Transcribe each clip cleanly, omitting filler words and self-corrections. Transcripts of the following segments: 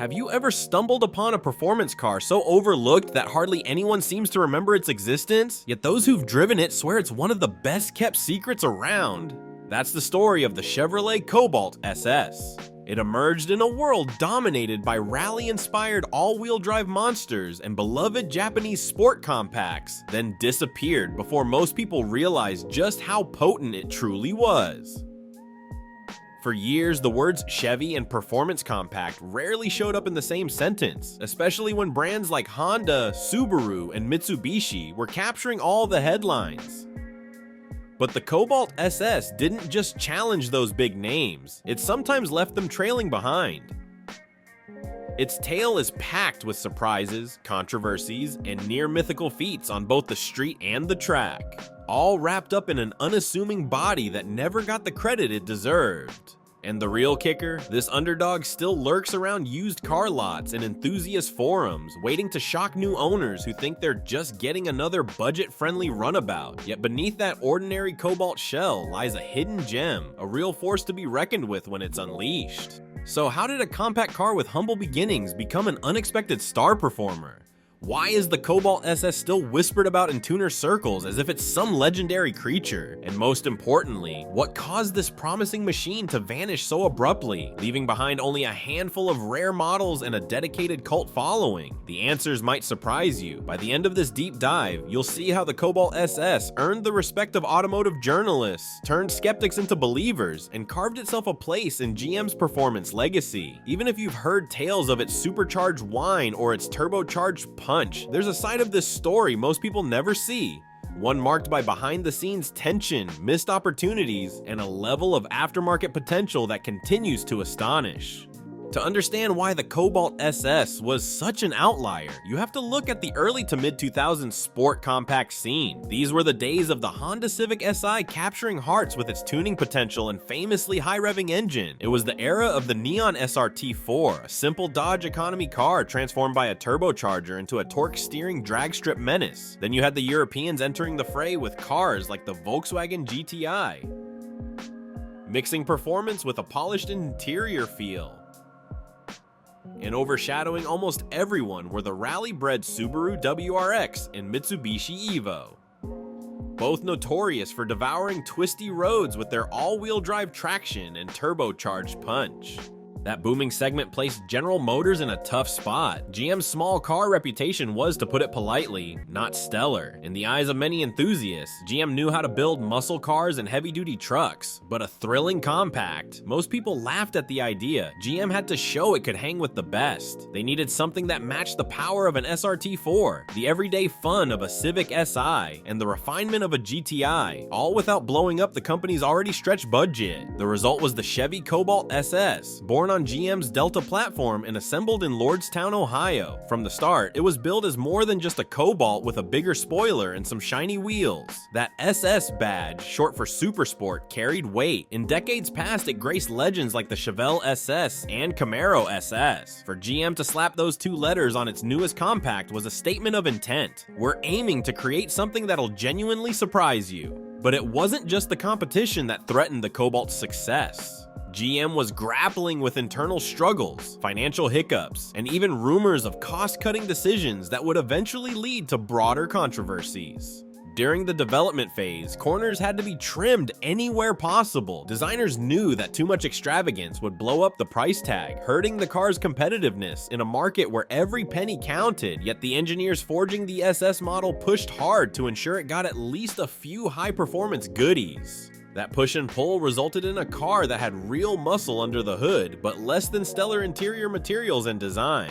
Have you ever stumbled upon a performance car so overlooked that hardly anyone seems to remember its existence? Yet those who've driven it swear it's one of the best kept secrets around. That's the story of the Chevrolet Cobalt SS. It emerged in a world dominated by rally-inspired all-wheel drive monsters and beloved Japanese sport compacts, then disappeared before most people realized just how potent it truly was. For years, the words Chevy and performance compact rarely showed up in the same sentence, especially when brands like Honda, Subaru, and Mitsubishi were capturing all the headlines. But the Cobalt SS didn't just challenge those big names, it sometimes left them trailing behind. Its tale is packed with surprises, controversies, and near-mythical feats on both the street and the track, all wrapped up in an unassuming body that never got the credit it deserved. And the real kicker, this underdog still lurks around used car lots and enthusiast forums, waiting to shock new owners who think they're just getting another budget-friendly runabout. Yet beneath that ordinary Cobalt shell lies a hidden gem, a real force to be reckoned with when it's unleashed. So how did a compact car with humble beginnings become an unexpected star performer? Why is the Cobalt SS still whispered about in tuner circles as if it's some legendary creature? And most importantly, what caused this promising machine to vanish so abruptly, leaving behind only a handful of rare models and a dedicated cult following? The answers might surprise you. By the end of this deep dive, you'll see how the Cobalt SS earned the respect of automotive journalists, turned skeptics into believers, and carved itself a place in GM's performance legacy. Even if you've heard tales of its supercharged whine or its turbocharged punch, there's a side of this story most people never see. One marked by behind-the-scenes tension, missed opportunities, and a level of aftermarket potential that continues to astonish. To understand why the Cobalt SS was such an outlier, you have to look at the early to mid-2000s sport compact scene. These were the days of the Honda Civic Si capturing hearts with its tuning potential and famously high-revving engine. It was the era of the Neon SRT4, a simple Dodge economy car transformed by a turbocharger into a torque-steering drag-strip menace. Then you had the Europeans entering the fray with cars like the Volkswagen GTI, mixing performance with a polished interior feel. And overshadowing almost everyone were the rally-bred Subaru WRX and Mitsubishi Evo, both notorious for devouring twisty roads with their all-wheel drive traction and turbocharged punch. That booming segment placed General Motors in a tough spot. GM's small car reputation was, to put it politely, not stellar. In the eyes of many enthusiasts, GM knew how to build muscle cars and heavy-duty trucks, but a thrilling compact. Most people laughed at the idea. GM had to show it could hang with the best. They needed something that matched the power of an SRT4, the everyday fun of a Civic Si, and the refinement of a GTI, all without blowing up the company's already stretched budget. The result was the Chevy Cobalt SS, born on GM's Delta platform and assembled in Lordstown, Ohio. From the start, it was billed as more than just a Cobalt with a bigger spoiler and some shiny wheels. That SS badge, short for Super Sport, carried weight. In decades past, it graced legends like the Chevrolet SS and Camaro SS. For GM to slap those two letters on its newest compact was a statement of intent. We're aiming to create something that'll genuinely surprise you. But it wasn't just the competition that threatened the Cobalt's success. GM was grappling with internal struggles, financial hiccups, and even rumors of cost-cutting decisions that would eventually lead to broader controversies. During the development phase, corners had to be trimmed anywhere possible. Designers knew that too much extravagance would blow up the price tag, hurting the car's competitiveness in a market where every penny counted, yet the engineers forging the SS model pushed hard to ensure it got at least a few high-performance goodies. That push and pull resulted in a car that had real muscle under the hood, but less than stellar interior materials and design.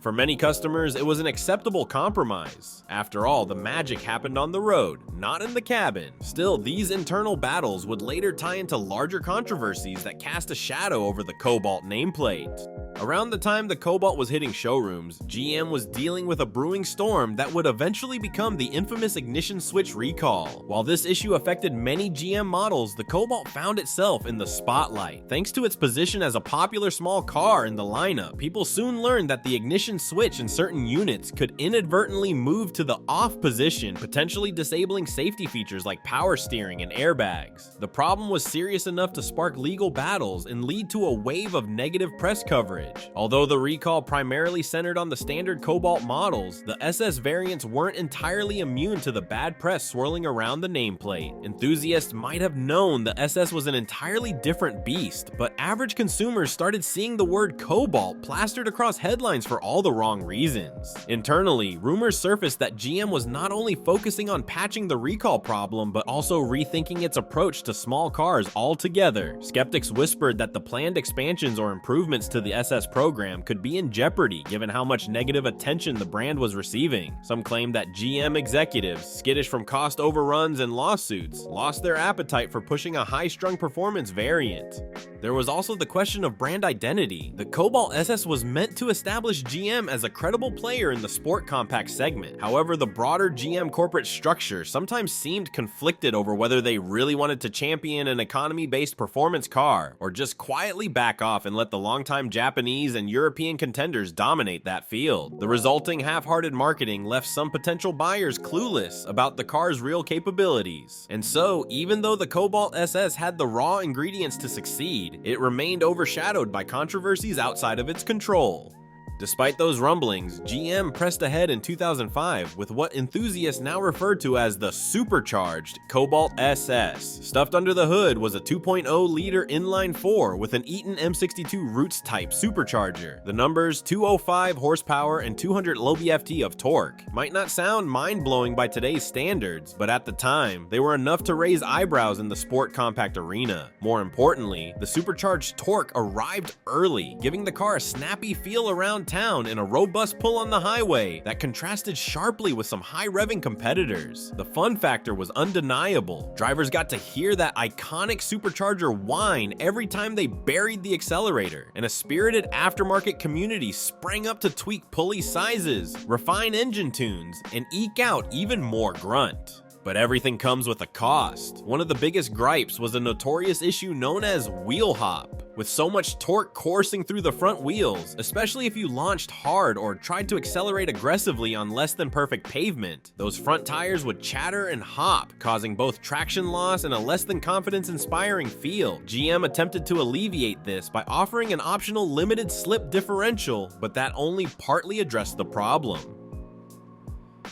For many customers, it was an acceptable compromise. After all, the magic happened on the road, not in the cabin. Still, these internal battles would later tie into larger controversies that cast a shadow over the Cobalt nameplate. Around the time the Cobalt was hitting showrooms, GM was dealing with a brewing storm that would eventually become the infamous ignition switch recall. While this issue affected many GM models, the Cobalt found itself in the spotlight. Thanks to its position as a popular small car in the lineup, people soon learned that the ignition switch in certain units could inadvertently move to the off position, potentially disabling safety features like power steering and airbags. The problem was serious enough to spark legal battles and lead to a wave of negative press coverage. average. Although the recall primarily centered on the standard Cobalt models, the SS variants weren't entirely immune to the bad press swirling around the nameplate. Enthusiasts might have known the SS was an entirely different beast, but average consumers started seeing the word Cobalt plastered across headlines for all the wrong reasons. Internally, rumors surfaced that GM was not only focusing on patching the recall problem, but also rethinking its approach to small cars altogether. Skeptics whispered that the planned expansions or improvements to the SS program could be in jeopardy given how much negative attention the brand was receiving. Some claimed that GM executives, skittish from cost overruns and lawsuits, lost their appetite for pushing a high-strung performance variant. There was also the question of brand identity. The Cobalt SS was meant to establish GM as a credible player in the sport compact segment. However, the broader GM corporate structure sometimes seemed conflicted over whether they really wanted to champion an economy-based performance car, or just quietly back off and let the longtime Japanese and European contenders dominate that field. The resulting half-hearted marketing left some potential buyers clueless about the car's real capabilities. And so, even though the Cobalt SS had the raw ingredients to succeed, it remained overshadowed by controversies outside of its control. Despite those rumblings, GM pressed ahead in 2005 with what enthusiasts now refer to as the supercharged Cobalt SS. Stuffed under the hood was a 2.0-liter inline-4 with an Eaton M62 Roots-type supercharger. The numbers 205 horsepower and 200 lb-ft of torque might not sound mind-blowing by today's standards, but at the time, they were enough to raise eyebrows in the sport compact arena. More importantly, the supercharged torque arrived early, giving the car a snappy feel around town and a robust pull on the highway that contrasted sharply with some high-revving competitors. The fun factor was undeniable. Drivers got to hear that iconic supercharger whine every time they buried the accelerator, and a spirited aftermarket community sprang up to tweak pulley sizes, refine engine tunes, and eke out even more grunt. But everything comes with a cost. One of the biggest gripes was a notorious issue known as wheel hop. With so much torque coursing through the front wheels, especially if you launched hard or tried to accelerate aggressively on less than perfect pavement, those front tires would chatter and hop, causing both traction loss and a less than confidence-inspiring feel. GM attempted to alleviate this by offering an optional limited slip differential, but that only partly addressed the problem.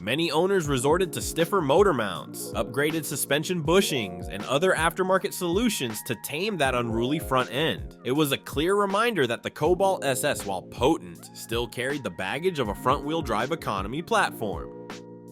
Many owners resorted to stiffer motor mounts, upgraded suspension bushings, and other aftermarket solutions to tame that unruly front end. It was a clear reminder that the Cobalt SS, while potent, still carried the baggage of a front-wheel drive economy platform.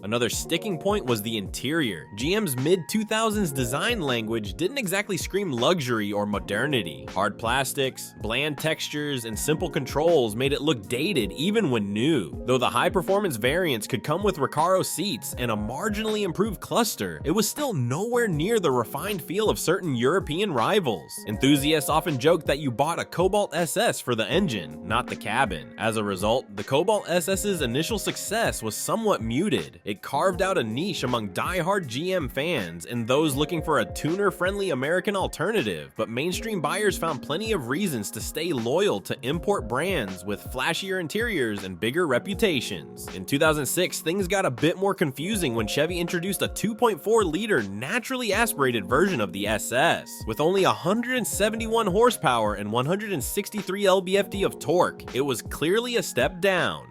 Another sticking point was the interior. GM's mid-2000s design language didn't exactly scream luxury or modernity. Hard plastics, bland textures, and simple controls made it look dated even when new. Though the high-performance variants could come with Recaro seats and a marginally improved cluster, it was still nowhere near the refined feel of certain European rivals. Enthusiasts often joked that you bought a Cobalt SS for the engine, not the cabin. As a result, the Cobalt SS's initial success was somewhat muted. It carved out a niche among die-hard GM fans and those looking for a tuner-friendly American alternative, but mainstream buyers found plenty of reasons to stay loyal to import brands with flashier interiors and bigger reputations. In 2006, things got a bit more confusing when Chevy introduced a 2.4-liter naturally aspirated version of the SS. With only 171 horsepower and 163 lb-ft of torque, it was clearly a step down.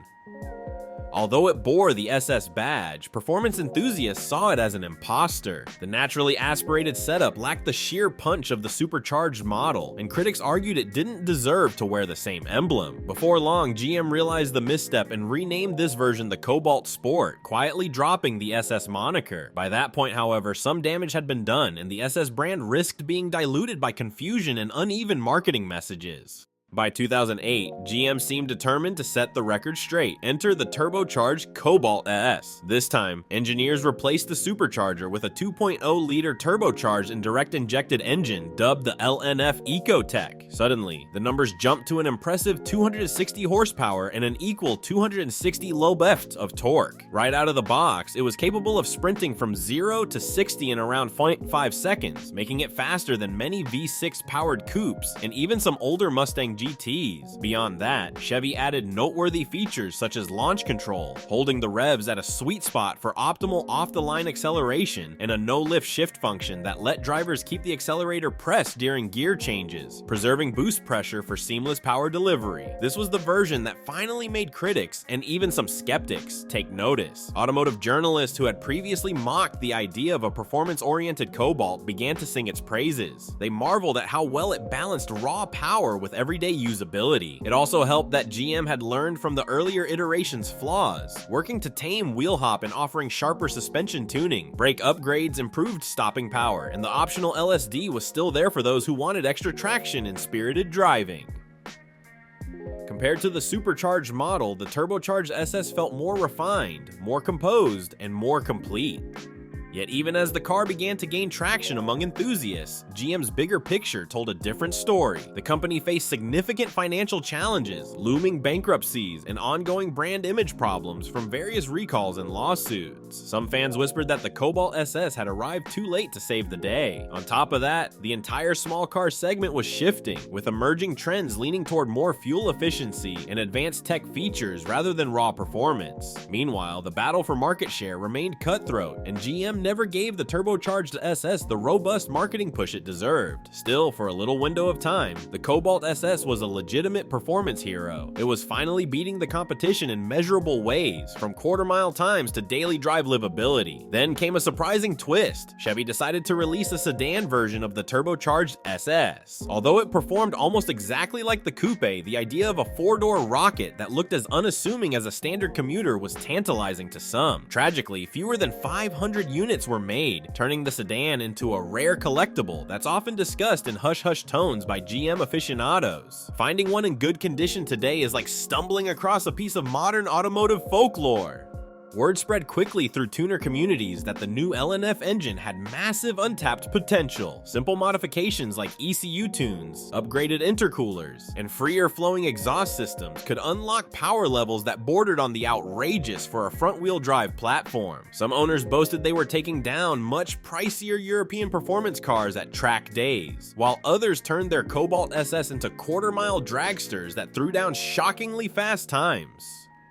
Although it bore the SS badge, performance enthusiasts saw it as an imposter. The naturally aspirated setup lacked the sheer punch of the supercharged model, and critics argued it didn't deserve to wear the same emblem. Before long, GM realized the misstep and renamed this version the Cobalt Sport, quietly dropping the SS moniker. By that point, however, some damage had been done, and the SS brand risked being diluted by confusion and uneven marketing messages. By 2008, GM seemed determined to set the record straight. Enter the turbocharged Cobalt SS. This time, engineers replaced the supercharger with a 2.0-liter turbocharged and direct-injected engine dubbed the LNF Ecotech. Suddenly, the numbers jumped to an impressive 260 horsepower and an equal 260 lb-ft of torque. Right out of the box, it was capable of sprinting from 0 to 60 in around 0.5 seconds, making it faster than many V6-powered coupes and even some older Mustang GTs. Beyond that, Chevy added noteworthy features such as launch control, holding the revs at a sweet spot for optimal off-the-line acceleration, and a no-lift shift function that let drivers keep the accelerator pressed during gear changes, preserving boost pressure for seamless power delivery. This was the version that finally made critics, and even some skeptics, take notice. Automotive journalists who had previously mocked the idea of a performance-oriented Cobalt began to sing its praises. They marveled at how well it balanced raw power with everyday usability. It also helped that GM had learned from the earlier iterations' flaws, working to tame wheel hop and offering sharper suspension tuning. Brake upgrades improved stopping power, and the optional LSD was still there for those who wanted extra traction and spirited driving. Compared to the supercharged model, the turbocharged SS felt more refined, more composed, and more complete. Yet even as the car began to gain traction among enthusiasts, GM's bigger picture told a different story. The company faced significant financial challenges, looming bankruptcies, and ongoing brand image problems from various recalls and lawsuits. Some fans whispered that the Cobalt SS had arrived too late to save the day. On top of that, the entire small car segment was shifting, with emerging trends leaning toward more fuel efficiency and advanced tech features rather than raw performance. Meanwhile, the battle for market share remained cutthroat, and GM never gave the turbocharged SS the robust marketing push it deserved. Still, for a little window of time, the Cobalt SS was a legitimate performance hero. It was finally beating the competition in measurable ways, from quarter-mile times to daily drive livability. Then came a surprising twist. Chevy decided to release a sedan version of the turbocharged SS. Although it performed almost exactly like the coupe, the idea of a four-door rocket that looked as unassuming as a standard commuter was tantalizing to some. Tragically, fewer than 500 units were made, turning the sedan into a rare collectible that's often discussed in hush-hush tones by GM aficionados. Finding one in good condition today is like stumbling across a piece of modern automotive folklore. Word spread quickly through tuner communities that the new LNF engine had massive untapped potential. Simple modifications like ECU tunes, upgraded intercoolers, and freer flowing exhaust systems could unlock power levels that bordered on the outrageous for a front-wheel drive platform. Some owners boasted they were taking down much pricier European performance cars at track days, while others turned their Cobalt SS into quarter-mile dragsters that threw down shockingly fast times.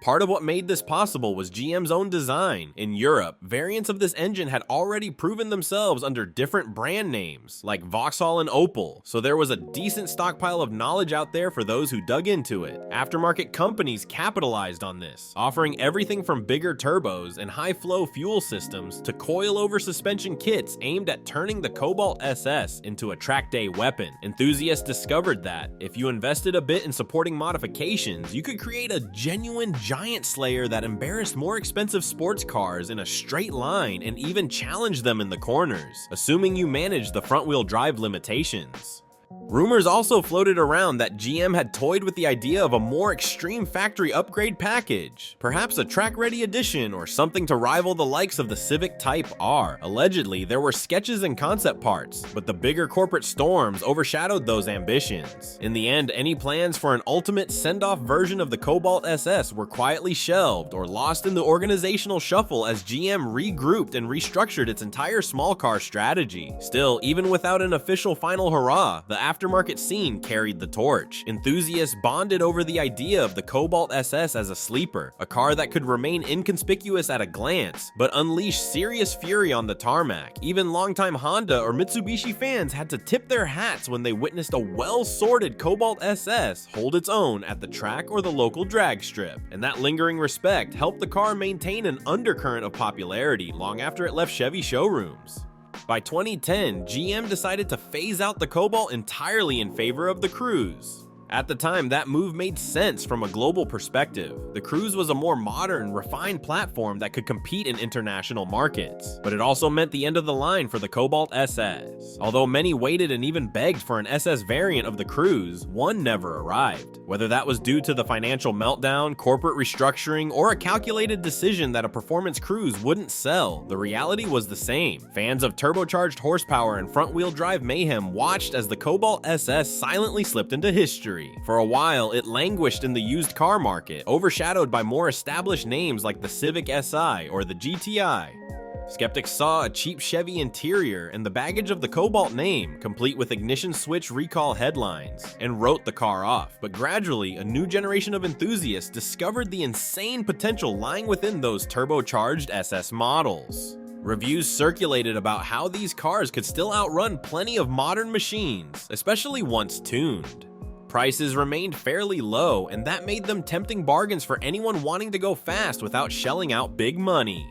Part of what made this possible was GM's own design. In Europe, variants of this engine had already proven themselves under different brand names, like Vauxhall and Opel, so there was a decent stockpile of knowledge out there for those who dug into it. Aftermarket companies capitalized on this, offering everything from bigger turbos and high-flow fuel systems to coil-over suspension kits aimed at turning the Cobalt SS into a track day weapon. Enthusiasts discovered that, if you invested a bit in supporting modifications, you could create a genuine giant slayer that embarrassed more expensive sports cars in a straight line and even challenged them in the corners, assuming you managed the front-wheel drive limitations. Rumors also floated around that GM had toyed with the idea of a more extreme factory upgrade package, perhaps a track-ready edition or something to rival the likes of the Civic Type R. Allegedly, there were sketches and concept parts, but the bigger corporate storms overshadowed those ambitions. In the end, any plans for an ultimate send-off version of the Cobalt SS were quietly shelved or lost in the organizational shuffle as GM regrouped and restructured its entire small car strategy. Still, even without an official final hurrah, the aftermarket scene carried the torch. Enthusiasts bonded over the idea of the Cobalt SS as a sleeper, a car that could remain inconspicuous at a glance, but unleash serious fury on the tarmac. Even longtime Honda or Mitsubishi fans had to tip their hats when they witnessed a well-sorted Cobalt SS hold its own at the track or the local drag strip. And that lingering respect helped the car maintain an undercurrent of popularity long after it left Chevy showrooms. By 2010, GM decided to phase out the Cobalt entirely in favor of the Cruze. At the time, that move made sense from a global perspective. The Cruze was a more modern, refined platform that could compete in international markets, but it also meant the end of the line for the Cobalt SS. Although many waited and even begged for an SS variant of the Cruze, one never arrived. Whether that was due to the financial meltdown, corporate restructuring, or a calculated decision that a performance Cruze wouldn't sell, the reality was the same. Fans of turbocharged horsepower and front-wheel drive mayhem watched as the Cobalt SS silently slipped into history. For a while, it languished in the used car market, overshadowed by more established names like the Civic Si or the GTI. Skeptics saw a cheap Chevy interior and the baggage of the Cobalt name, complete with ignition switch recall headlines, and wrote the car off. But gradually, a new generation of enthusiasts discovered the insane potential lying within those turbocharged SS models. Reviews circulated about how these cars could still outrun plenty of modern machines, especially once tuned. Prices remained fairly low, and that made them tempting bargains for anyone wanting to go fast without shelling out big money.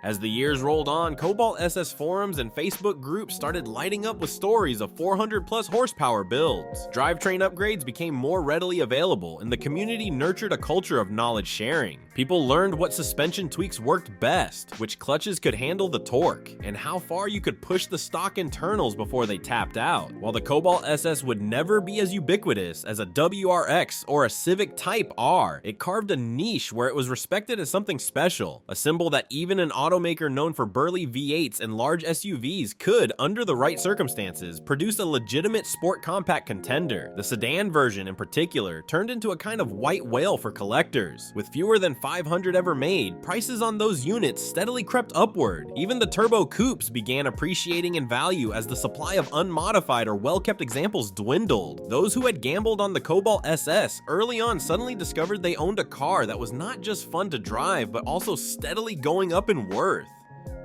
As the years rolled on, Cobalt SS forums and Facebook groups started lighting up with stories of 400+ horsepower builds. Drivetrain upgrades became more readily available, and the community nurtured a culture of knowledge sharing. People learned what suspension tweaks worked best, which clutches could handle the torque, and how far you could push the stock internals before they tapped out. While the Cobalt SS would never be as ubiquitous as a WRX or a Civic Type R, it carved a niche where it was respected as something special, a symbol that even an automaker known for burly V8s and large SUVs could, under the right circumstances, produce a legitimate sport compact contender. The sedan version in particular turned into a kind of white whale for collectors. With fewer than 500 ever made, prices on those units steadily crept upward. Even the turbo coupes began appreciating in value as the supply of unmodified or well-kept examples dwindled. Those who had gambled on the Cobalt SS early on suddenly discovered they owned a car that was not just fun to drive, but also steadily going up in worth.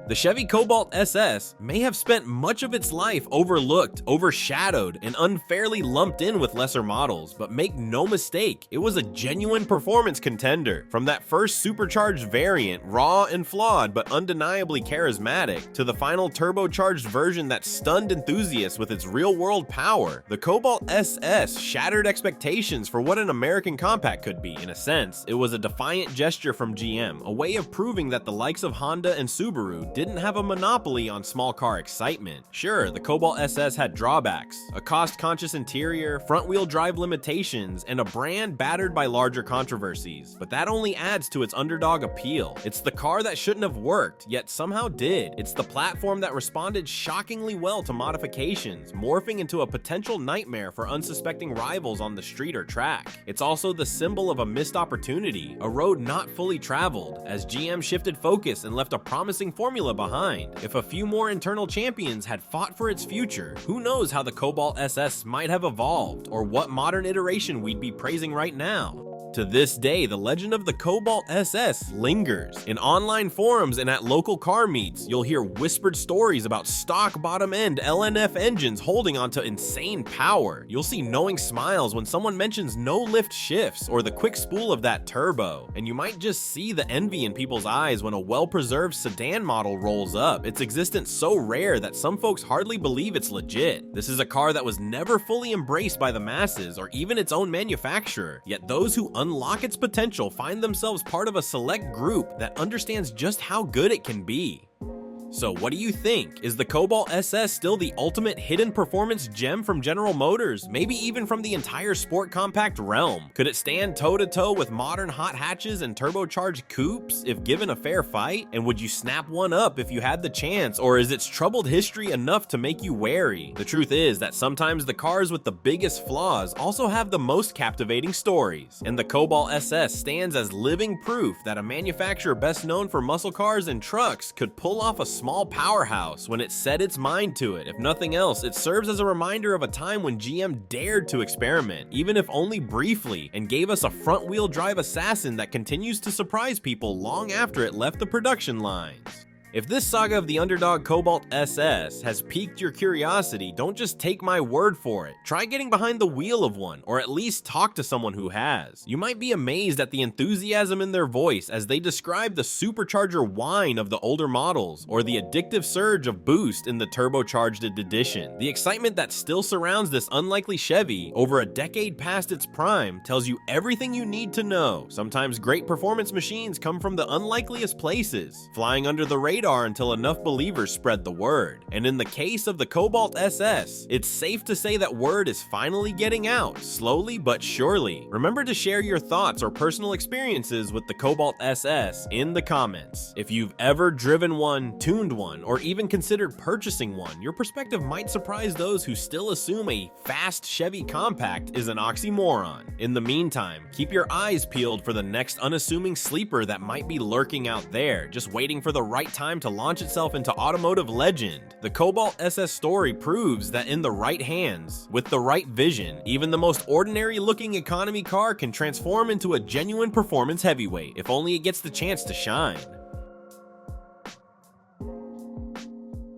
The Chevy Cobalt SS may have spent much of its life overlooked, overshadowed, and unfairly lumped in with lesser models, but make no mistake, it was a genuine performance contender. From that first supercharged variant, raw and flawed but undeniably charismatic, to the final turbocharged version that stunned enthusiasts with its real-world power, the Cobalt SS shattered expectations for what an American compact could be. In a sense, it was a defiant gesture from GM, a way of proving that the likes of Honda and Subaru didn't have a monopoly on small car excitement. Sure, the Cobalt SS had drawbacks, a cost-conscious interior, front-wheel drive limitations, and a brand battered by larger controversies, but that only adds to its underdog appeal. It's the car that shouldn't have worked, yet somehow did. It's the platform that responded shockingly well to modifications, morphing into a potential nightmare for unsuspecting rivals on the street or track. It's also the symbol of a missed opportunity, a road not fully traveled, as GM shifted focus and left a promising formula behind. If a few more internal champions had fought for its future, who knows how the Cobalt SS might have evolved, or what modern iteration we'd be praising right now. To this day, the legend of the Cobalt SS lingers. In online forums and at local car meets, you'll hear whispered stories about stock bottom-end LNF engines holding onto insane power. You'll see knowing smiles when someone mentions no-lift shifts or the quick spool of that turbo. And you might just see the envy in people's eyes when a well-preserved sedan model rolls up, its existence so rare that some folks hardly believe it's legit. This is a car that was never fully embraced by the masses or even its own manufacturer, yet those who unlock its potential find themselves part of a select group that understands just how good it can be. So what do you think? Is the Cobalt SS still the ultimate hidden performance gem from General Motors, maybe even from the entire sport compact realm? Could it stand toe-to-toe with modern hot hatches and turbocharged coupes if given a fair fight? And would you snap one up if you had the chance, or is its troubled history enough to make you wary? The truth is that sometimes the cars with the biggest flaws also have the most captivating stories, and the Cobalt SS stands as living proof that a manufacturer best known for muscle cars and trucks could pull off a small powerhouse when it set its mind to it. If nothing else, it serves as a reminder of a time when GM dared to experiment, even if only briefly, and gave us a front-wheel drive assassin that continues to surprise people long after it left the production lines. If this saga of the underdog Cobalt SS has piqued your curiosity, don't just take my word for it. Try getting behind the wheel of one, or at least talk to someone who has. You might be amazed at the enthusiasm in their voice as they describe the supercharger whine of the older models, or the addictive surge of boost in the turbocharged edition. The excitement that still surrounds this unlikely Chevy over a decade past its prime tells you everything you need to know. Sometimes great performance machines come from the unlikeliest places, flying under the radar until enough believers spread the word. And in the case of the Cobalt SS, it's safe to say that word is finally getting out, slowly but surely. Remember to share your thoughts or personal experiences with the Cobalt SS in the comments. If you've ever driven one, tuned one, or even considered purchasing one, your perspective might surprise those who still assume a fast Chevy compact is an oxymoron. In the meantime, keep your eyes peeled for the next unassuming sleeper that might be lurking out there, just waiting for the right time time to launch itself into automotive legend. The Cobalt SS story proves that in the right hands, with the right vision, even the most ordinary looking economy car can transform into a genuine performance heavyweight if only it gets the chance to shine.